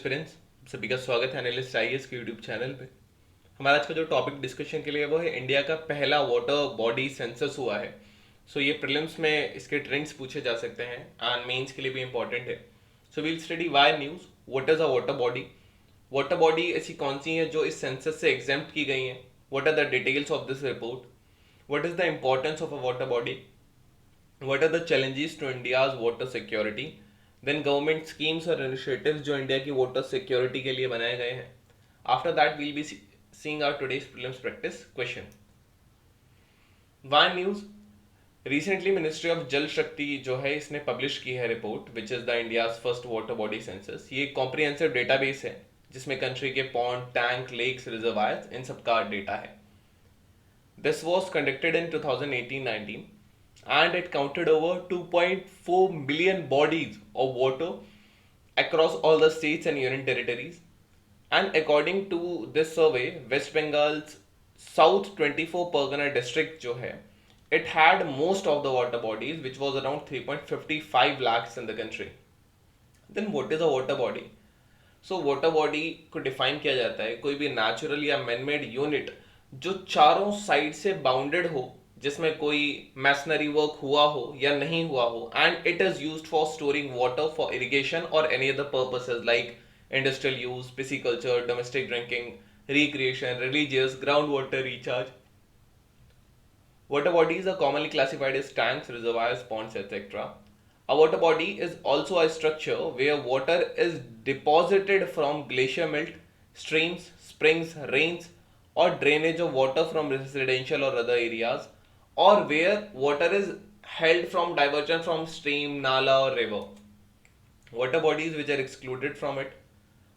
Aspirants, सभी का स्वागत है एनालिस्ट आईएएस के यूट्यूब चैनल पे। हमारा आज का जो टॉपिक डिस्कशन के लिए है वो है इंडिया का पहला वाटर बॉडी सेंसस हुआ है। ये प्रीलिम्स में इसके ट्रेंड्स पूछे जा सकते हैं एंड मेंस के लिए भी इंपॉर्टेंट है। We'll study why news, what is a water body ऐसी कौन सी है जो इस सेंसस से एग्जेम्प्ट की गई हैं, what are the details of this report, what is the importance of a water body, what are the challenges to India's water security, then government schemes और initiatives जो इंडिया की water security के लिए बनाए गए हैं. After that we'll be seeing our today's prelims practice question. One news, recently Ministry of जल शक्ति जो है इसने पब्लिश की है report which is the India's first water body census. ये एक कॉम्प्रिहेंसिव डेटाबेस है जिसमें कंट्री के पॉन्ड, टैंक, लेक्स, रिजर्वायर्स इन सब का डेटा है. This was conducted in 2018-19 and it counted over 2.4 million bodies of water across all the states and union territories. And according to this survey, West Bengal's South 24 Pargana district जो है, it had most of the water bodies which was around 3.55 lakhs in the country. Then what is a water body? Water body को define किया जाता है कोई भी natural या manmade unit जो चारों साइड से बाउंडेड हो, जिसमें कोई मैसनरी वर्क हुआ हो या नहीं हुआ हो, and it is used for storing water for irrigation और any other purposes like industrial use, pisciculture, domestic drinking, recreation, religious, ground water recharge. Water bodies are commonly classified as tanks, reservoirs, ponds, etc. A water body is also a structure where water is deposited from glacier melt, streams, springs, rains, or drainage of water from residential or other areas, or where water is held from diversion from stream, nala, or river. Water bodies which are excluded from it: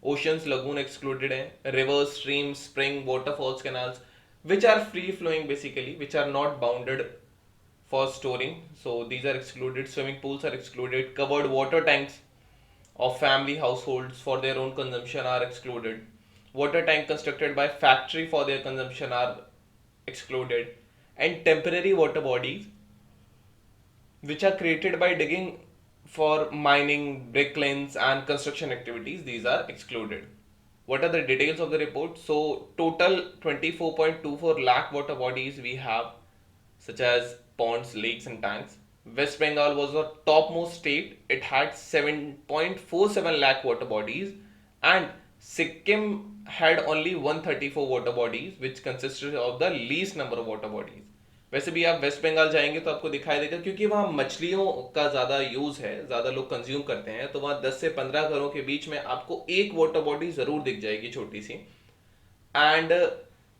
oceans, lagoon excluded hai, rivers, streams, spring, waterfalls, canals, which are free flowing basically, which are not bounded for storing, so these are excluded. Swimming pools are excluded. Covered water tanks of family households for their own consumption are excluded. Water tank constructed by factory for their consumption are excluded. And temporary water bodies which are created by digging for mining, brick lanes and construction activities, these are excluded. What are the details of the report? So total 24.24 lakh water bodies we have, such as ponds, lakes and tanks. West Bengal was the topmost state. It had 7.47 lakh water bodies, and Sikkim had only 134 water bodies, which consisted of the least number of water bodies. वैसे भी आप waste Bengal जाएंगे तो आपको दिखाई देगा, क्योंकि वहाँ मछलियों का ज़्यादा यूज़ है, ज़्यादा लोग कंज्यूम करते हैं, तो वहाँ 10 से 15 घरों के बीच में आपको एक वाटर बॉडी ज़रूर दिख जाएगी, छोटी सी. एंड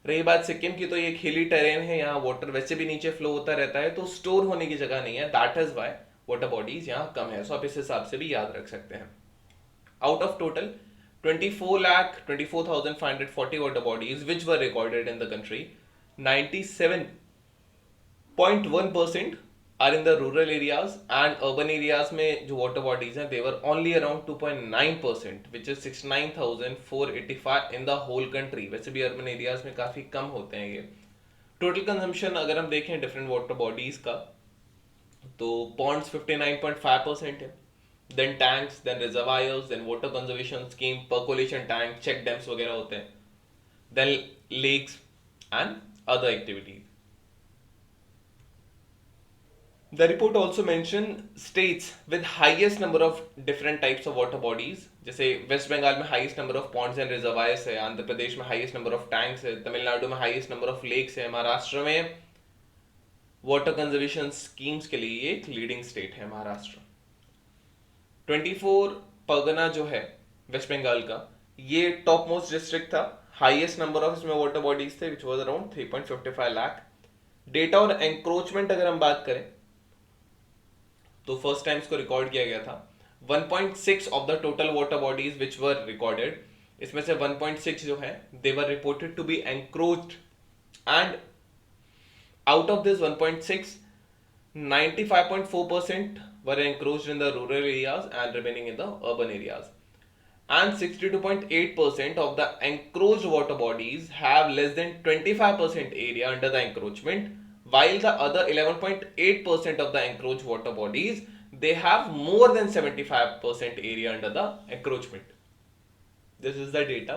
रही बात सिक्किम की, तो ये खेली टेरेन है, यहाँ वाटर वैसे भी नीचे फ्लो होता रहता है, तो स्टोर होने की जगह नहीं है. That is why water bodies यहाँ कम है. सो आप इस हिसाब से भी याद रख सकते हैं. Out of total 24,24,540 water bodies which were recorded in the country, 97.1% are in the rural areas, and urban areas में जो water bodies हैं they were only around 2.9%, which is 69,485 in the whole country. वैसे भी urban areas में काफ़ी कम होते हैं ये. टोटल कंजम्पशन अगर हम देखें डिफरेंट वाटर बॉडीज का, तो पॉन्ड्स 59.5% है, then tanks, then reservoirs, then water conservation scheme, percolation tank, check dams वगैरह होते हैं, then lakes and other activities. The report also mentioned states with highest number of different types of water bodies. जैसे waste Bengal में highest number of ponds and reservoirs है, आंध्र प्रदेश में highest number of tanks है, तमिलनाडु में highest number of lakes है, महाराष्ट्र में water conservation schemes के लिए एक लीडिंग स्टेट है महाराष्ट्र. 24 परगना जो है वेस्ट बंगाल का, ये टॉप मोस्ट डिस्ट्रिक्ट था, हाईएस्ट नंबर ऑफ इसमें वाटर बॉडीज थे which was around 3.55 lakh. Data और एंक्रोचमेंट अगर हम बात करें तो फर्स्ट टाइम इसको रिकॉर्ड किया गया था. 1.6 of the total water bodies which were recorded, इसमें से 1.6 जो है they were reported to be encroached, and out of this 1.6, 95.4% were encroached in the rural areas and remaining in the urban areas, and 62.8% of the encroached water bodies have less than 25% area under the encroachment, while the other 11.8% of the encroached water bodies they have more than 75% area under the encroachment. This is the data,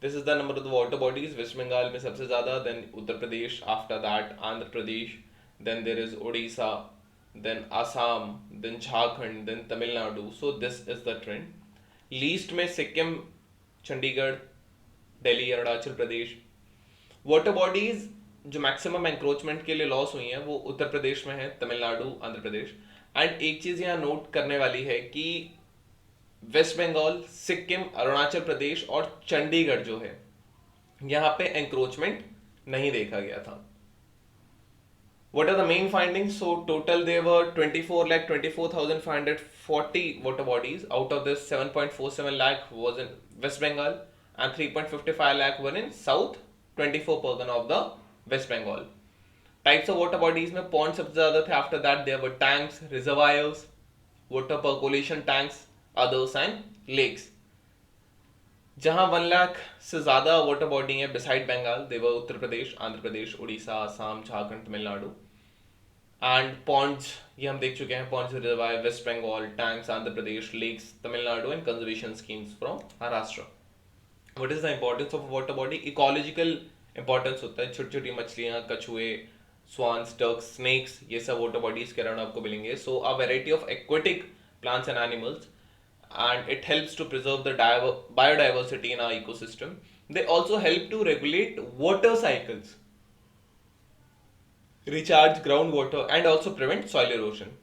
this is the number of the water bodies. West Bengal में सबसे ज्यादा, then Uttar Pradesh, after that Andhra Pradesh, then there is Orissa, then Assam, then Jharkhand, then Tamil Nadu. So this is the trend. Least में Sikkim, Chandigarh, Delhi, Arunachal Pradesh. Water bodies जो maximum encroachment के लिए loss हुई हैं वो उत्तर प्रदेश में है, तमिलनाडु, आंध्र प्रदेश। एंड एक चीज यहाँ नोट करने वाली है कि वेस्ट बंगाल, सिक्किम, अरुणाचल प्रदेश और चंडीगढ़ जो है यहाँ पे एंक्रोचमेंट नहीं देखा गया था। What are the main findings? So total there were 24,24,540 water bodies. Out of this, 7.47 lakh was in West Bengal and 3.55 lakh were in South 24 Pargana of the West Bengal. Types of water bodies में pond सबसे ज़्यादा थे. After that there were tanks, reservoirs, water percolation tanks, others and lakes. जहां 1 लाख से ज्यादा water body है beside Bengal, then Uttar Pradesh, Andhra Pradesh, Orissa, Assam, Jharkhand, Tamil Nadu. And ponds ये हम देख चुके हैं, ponds reservoir West Bengal, tanks Andhra Pradesh, lakes Tamil Nadu and conservation schemes from Maharashtra. What is the importance of water body? Ecological importance होता है, छोटी छोटी मछलियां, कछुए, स्वान्स, डक्स, स्नेक्स, ये सब वाटर बॉडीज के अराउंड आपको मिलेंगे। So a variety of aquatic plants and animals, and it helps to preserve the biodiversity in our ecosystem. They also help to regulate water cycles, recharge groundwater and also prevent soil erosion.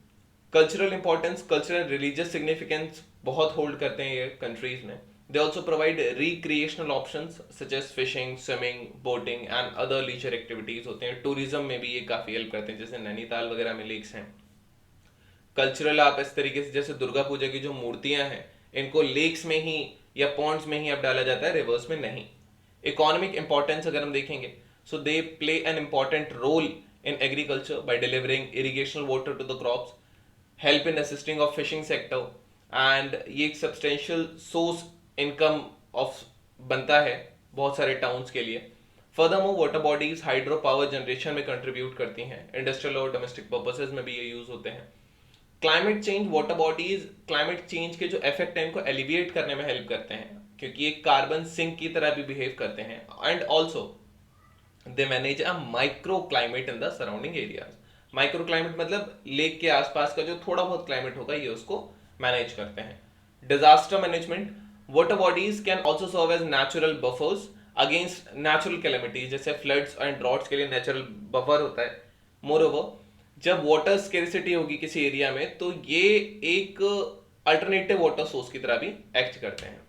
Cultural importance, cultural and religious significance बहुत hold करते हैं ये countries में. They also provide recreational options such as fishing, swimming, boating and other leisure activities होते हैं. Tourism में भी ये काफी help करते हैं, जैसे नैनीताल वगैरह में lakes हैं. कल्चरल आप इस तरीके से, जैसे दुर्गा पूजा की जो मूर्तियां हैं इनको लेक्स में ही या पॉन्ड्स में ही अब डाला जाता है, रिवर्स में नहीं. इकोनॉमिक इंपॉर्टेंस अगर हम देखेंगे, so they play an important role in agriculture by delivering irrigational water to the crops, help in assisting of fishing sector, and ये एक सब्सटेंशियल सोर्स इनकम ऑफ बनता है बहुत सारे टाउन्स के लिए. Furthermore water bodies hydro power generation में contribute करती हैं, इंडस्ट्रियल और डोमेस्टिक पर्पसेस में भी ये यूज होते हैं. Climate change, water bodies climate change के जो इफेक्ट है इनको एलिविएट करने में हेल्प करते हैं, क्योंकि ये कार्बन सिंक की तरह भी बिहेव करते हैं. And also they manage a micro climate in the surrounding areas. Micro climate मतलब लेक के आसपास का जो थोड़ा बहुत क्लाइमेट होगा ये उसको मैनेज करते हैं. Disaster management, water bodies can also serve as natural buffers against natural calamities, जैसे फ्लड्स एंड ड्रॉट्स के लिए नेचुरल बफर होता है. मोरओवर जब वाटर स्केर्सिटी होगी किसी एरिया में तो ये एक अल्टरनेटिव वाटर सोर्स की तरह भी एक्ट करते हैं.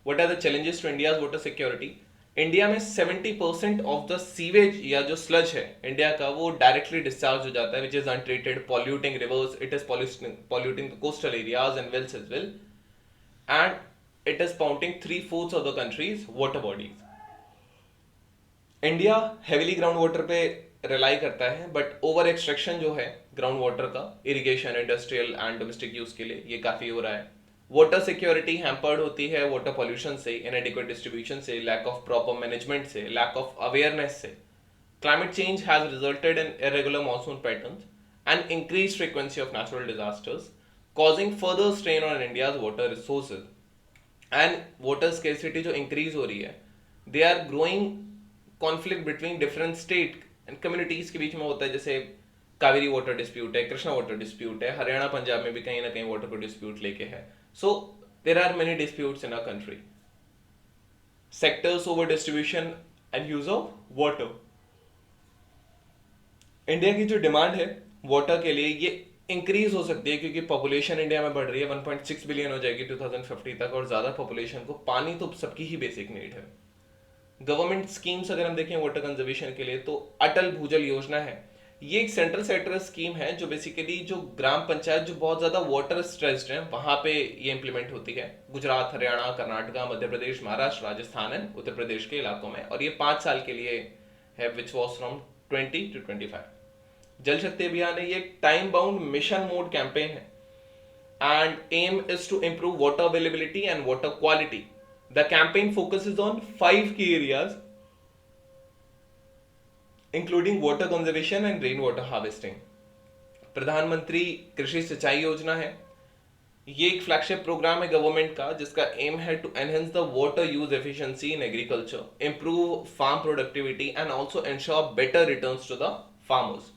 What are the challenges to India's water security? India में 70% ऑफ द सीवेज या जो स्लज है इंडिया का वो डायरेक्टली डिस्चार्ज हो जाता है, which is untreated, polluting rivers, it is polluting the coastal areas and wells as well, and it is polluting 3/4 of the country's water bodies. India heavily ground water पे rely करता है, but over extraction जो है ground water का irrigation, industrial and domestic use के लिए ये काफी हो रहा है. वाटर सिक्योरिटी हैम्पर्ड होती है वाटर पॉल्यूशन से, इनएडिक्वेट डिस्ट्रीब्यूशन से, लैक ऑफ प्रॉपर मैनेजमेंट से, लैक ऑफ अवेयरनेस से. Climate change has resulted in irregular monsoon patterns and increase frequency of natural disasters, causing further strain on India's water resources. And water scarcity जो increase हो रही है, they are growing conflict between different state and communities के बीच में होता है, जैसे Kaveri water dispute है, कृष्णा वाटर डिस्प्यूट है, हरियाणा पंजाब में भी कहीं ना कहीं वाटर को डिस्प्यूट लेके है. So there are many disputes in a country. Sectors over distribution and use of water. India की जो डिमांड है वाटर के लिए ये इंक्रीज हो सकती है, क्योंकि पॉपुलेशन इंडिया में बढ़ रही है, 1.6 बिलियन हो जाएगी 2050 तक, और ज्यादा पॉपुलेशन को पानी तो सबकी ही बेसिक नीड है. गवर्नमेंट स्कीम्स अगर हम देखें वाटर कंजर्वेशन के लिए तो अटल भूजल योजना है. ये एक सेंट्रल सेक्टर स्कीम है जो बेसिकली जो ग्राम पंचायत जो बहुत ज्यादा वाटर स्ट्रेस्ड है वहां पे ये इंप्लीमेंट होती है. गुजरात, हरियाणा, कर्नाटका, मध्य प्रदेश, महाराष्ट्र, राजस्थान एंड उत्तर प्रदेश के इलाकों में, और ये 5 साल के लिए है, विच वॉज फ्रॉम 20 to 25. जल शक्ति अभियान है, ये एक time bound mission mode campaign है, and aim is to improve water availability and water quality. The campaign focuses on 5 key areas including water conservation and rain water harvesting. प्रधानमंत्री कृषि सिंचाई योजना है, ये एक फ्लैगशिप प्रोग्राम है गवर्नमेंट का जिसका एम है to enhance the water use efficiency in agriculture, improve farm productivity and also ensure better returns to the farmers.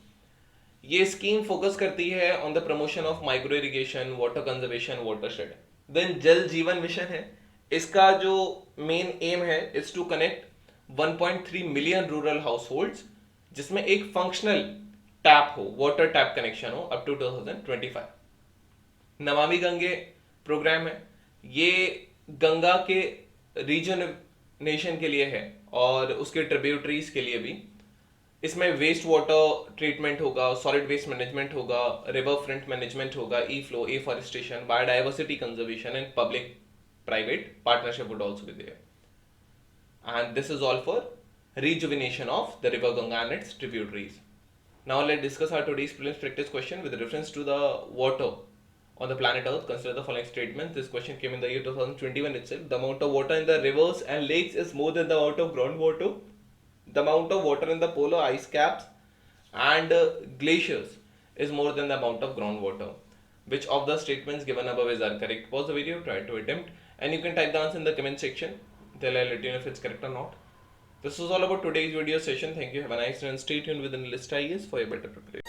ये स्कीम फोकस करती है on the promotion of micro irrigation, water conservation, watershed. Then Jal Jeevan mission है, इसका जो main aim है is to connect 1.3 million rural households, जिसमें एक functional tap हो, वाटर टैप कनेक्शन हो up to 2025। Namami Gange programme है, ये गंगा के रीजनेशन के लिए है और उसके ट्रिब्यूटरीज के लिए भी। इसमें वेस्ट वाटर ट्रीटमेंट होगा, सॉलिड वेस्ट मैनेजमेंट होगा, रिवर फ्रंट मैनेजमेंट होगा, E flow, afforestation, biodiversity conservation and public private partnership would also be there. And this is all for rejuvenation of the river Ganga and its tributaries. Now let's discuss our today's prelims practice question with reference to the water on the planet Earth. Consider the following statements. This question came in the year 2021 itself. The amount of water in the rivers and lakes is more than the amount of groundwater. The amount of water in the polar ice caps and glaciers is more than the amount of groundwater. Which of the statements given above is are correct? Pause the video, try to attempt, and you can type the answer in the comment section. Till I'll let you know if it's correct or not. This was all about today's video session. Thank you. Have a nice day and stay tuned with Analyst IAS for your better preparation.